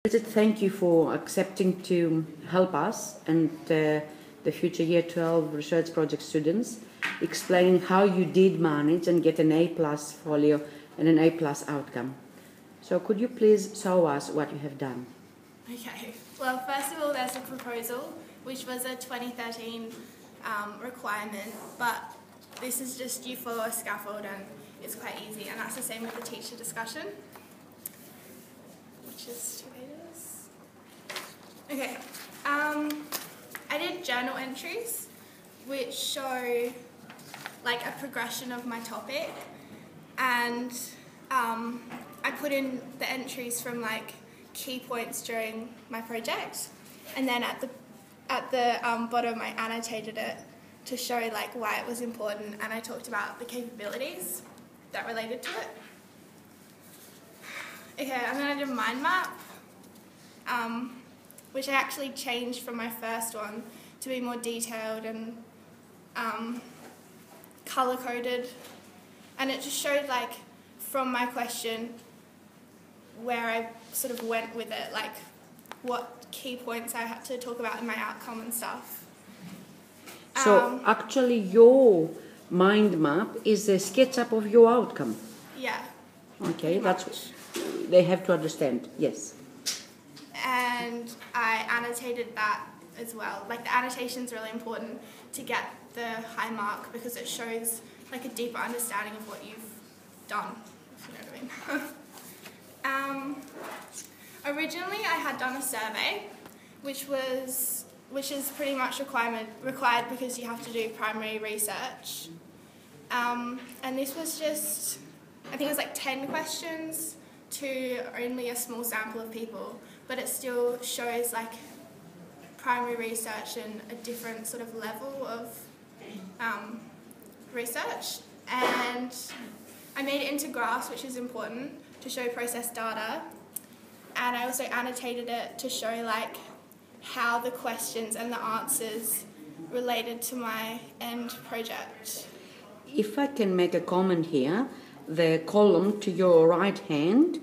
Bridget, thank you for accepting to help us and the future Year 12 research project students, explaining how you did manage and get an A+ folio and an A+ outcome. So could you please show us what you have done? Okay, well, first of all, there's a proposal, which was a 2013 requirement, but this is just you follow a scaffold and it's quite easy, and that's the same with the teacher discussion, which is 2 pages. Okay, I did journal entries, which show like a progression of my topic, and I put in the entries from like key points during my project, and then at the bottom I annotated it to show like why it was important, and I talked about the capabilities that related to it. Okay, and then I did a mind map, which I actually changed from my first one to be more detailed and colour-coded, and it just showed like from my question where I sort of went with it, like what key points I had to talk about in my outcome and stuff. So actually your mind map is a SketchUp of your outcome? Yeah. Okay, that's what they have to understand, yes. And I annotated that as well. Like the annotation is really important to get the high mark because it shows like a deeper understanding of what you've done, if you know what I mean. Originally I had done a survey, which is pretty much required because you have to do primary research. And this was just, I think it was like 10 questions to only a small sample of people, but it still shows like primary research and a different sort of level of research. And I made it into graphs, which is important to show process data, and I also annotated it to show like how the questions and the answers related to my end project. If I can make a comment here, the column to your right hand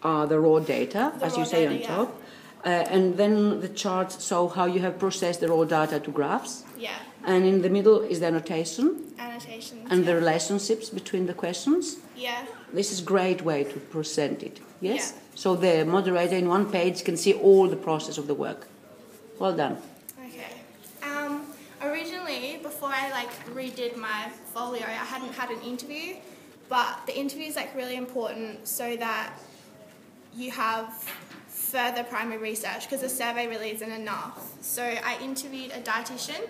are the raw data, as you say on top, and then the charts show how you have processed the raw data to graphs. Yeah. And in the middle is the annotation. Annotations. And the relationships between the questions. Yeah. This is a great way to present it, yes? Yeah. So the moderator in one page can see all the process of the work. Well done. Okay. Originally, before I like redid my folio, I hadn't had an interview, but the interview is like really important so that you have further primary research, because the survey really isn't enough. So I interviewed a dietitian,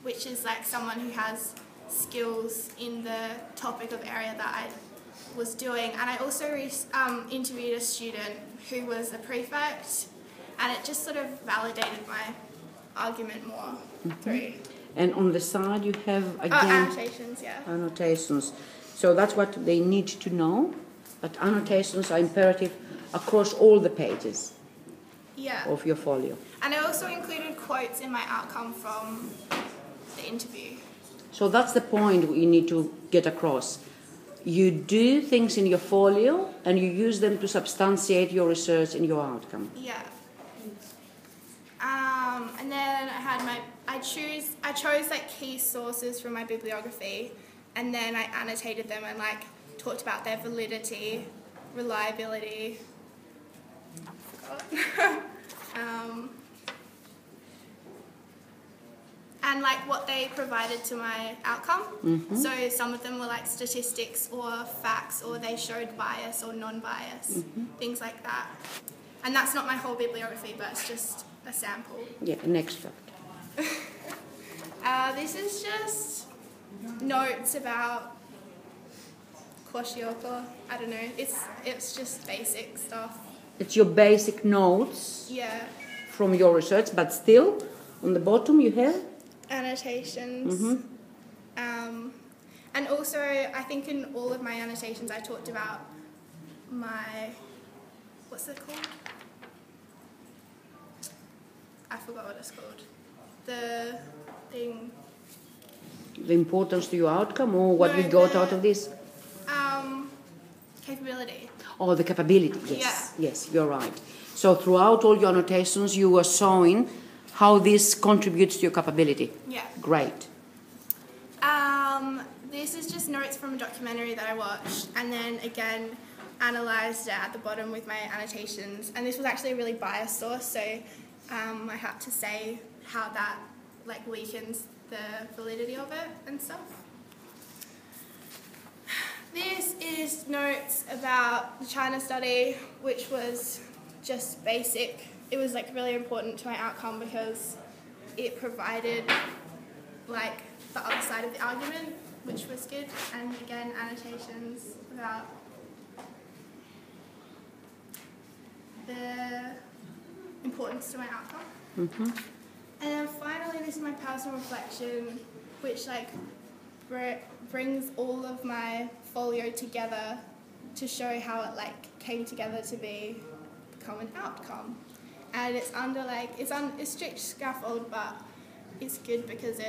which is like someone who has skills in the topic of area that I was doing, and I also interviewed a student who was a prefect, and it just sort of validated my argument more through. And on the side you have again annotations, yeah. Annotations. So that's what they need to know, that annotations are imperative across all the pages of your folio. And I also included quotes in my outcome from the interview. So that's the point you need to get across. You do things in your folio and you use them to substantiate your research in your outcome. Yeah. And then I chose like key sources from my bibliography, and then I annotated them and like talked about their validity, reliability, and like what they provided to my outcome. So some of them were like statistics or facts, or they showed bias or non-bias, things like that. And that's not my whole bibliography, but it's just a sample. Yeah, an extract. This is just notes about kwashiorkor. I don't know. It's just basic stuff. It's your basic notes from your research, but still on the bottom you have annotations. And also I think in all of my annotations I talked about my, what's it called? I forgot what it's called. The thing. The importance to your outcome, or what you got out of this? Capability. Oh, the capability. Yes, yes, you're right. So throughout all your annotations, you were showing how this contributes to your capability. Yeah. Great. This is just notes from a documentary that I watched, and then again analysed it at the bottom with my annotations. And this was actually a really biased source, so I had to say how that like weakens the validity of it and stuff. This is notes about the China study, which was just basic. It was like really important to my outcome because it provided like the other side of the argument, which was good, and again annotations about the importance to my outcome. Mm-hmm. And then finally, this is my personal reflection, which like brings all of my folio together to show how it like came together to become an outcome. And it's under like it's on a strict scaffold, but it's good because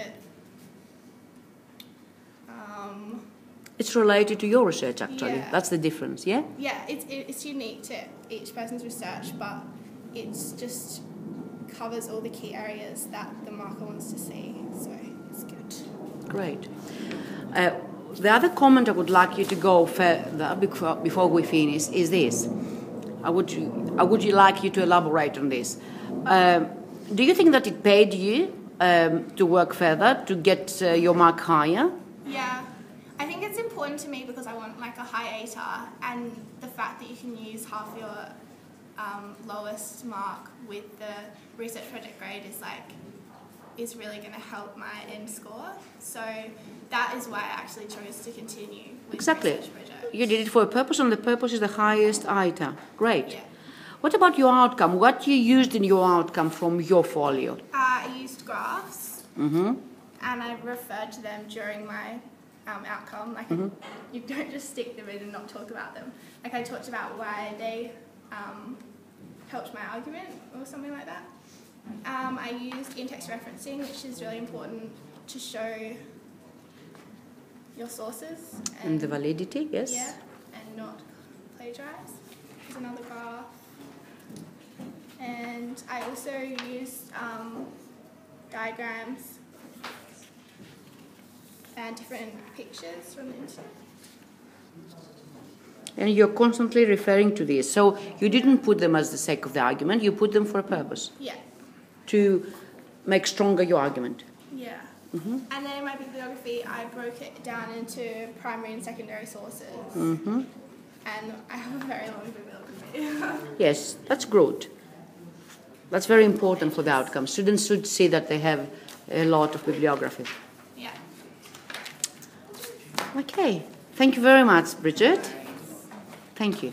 it's related to your research, actually. Yeah. That's the difference, yeah? Yeah, it's unique to each person's research, but it's just covers all the key areas that the marker wants to see, so it's good. Great. The other comment I would like you to go further before we finish is this. I would like you to elaborate on this. Do you think that it paid you to work further, to get your mark higher? Yeah, I think it's important to me because I want like a high ATAR, and the fact that you can use half your lowest mark with the research project grade is really going to help my end score. So that is why I actually chose to continue with Exactly. research project. You did it for a purpose, and the purpose is the highest ITA. Great. Yeah. What about your outcome? What you used in your outcome from your folio? I used graphs, Mm-hmm. and I referred to them during my outcome. Like you don't just stick them in and not talk about them. Like I talked about why they helped my argument or something like that. I used in-text referencing, which is really important to show your sources. And the validity, yes? Yeah, and not plagiarize. There's another graph. And I also used diagrams and different pictures from the internet. And you're constantly referring to this. So you didn't put them as the sake of the argument, you put them for a purpose. Yeah. To make stronger your argument. Yeah. Mm-hmm. And then in my bibliography, I broke it down into primary and secondary sources. Mm-hmm. And I have a very long bibliography. Yes, that's good. That's very important for the outcome. Students should see that they have a lot of bibliography. Yeah. Okay. Thank you very much, Bridget. Thank you.